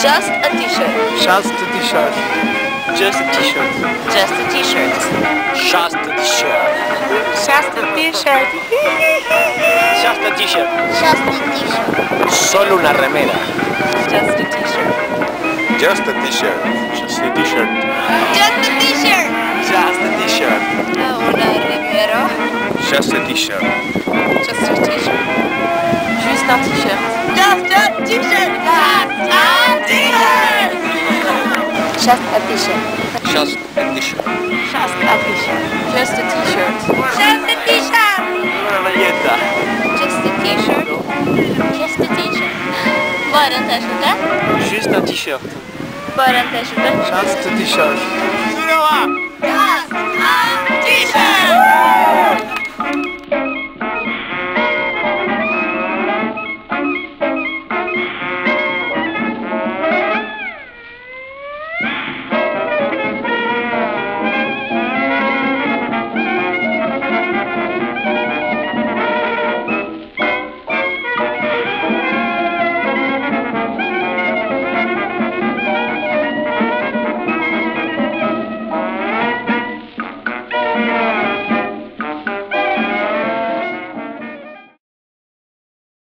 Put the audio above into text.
Just a t-shirt. Just a t-shirt. Just a t-shirt. Just a t-shirt. Just a t-shirt. Just a t-shirt. Just a t-shirt. Just a t-shirt. Solo una remera. Just a t-shirt. Just a t-shirt. Just a t-shirt. Just a t-shirt. Just a t-shirt. Una remera. Just a t-shirt. Just a t-shirt. Juste un t-shirt. Just a t-shirt. Just a t-shirt. Just a t-shirt. Just a t-shirt. Just a t-shirt. Just a t-shirt. Una maglietta. Just a t-shirt. Just a t-shirt. Bare en t-skjorte. Juste un t-shirt. Bare en t-skjorte. Just a t-shirt. Just a t-shirt.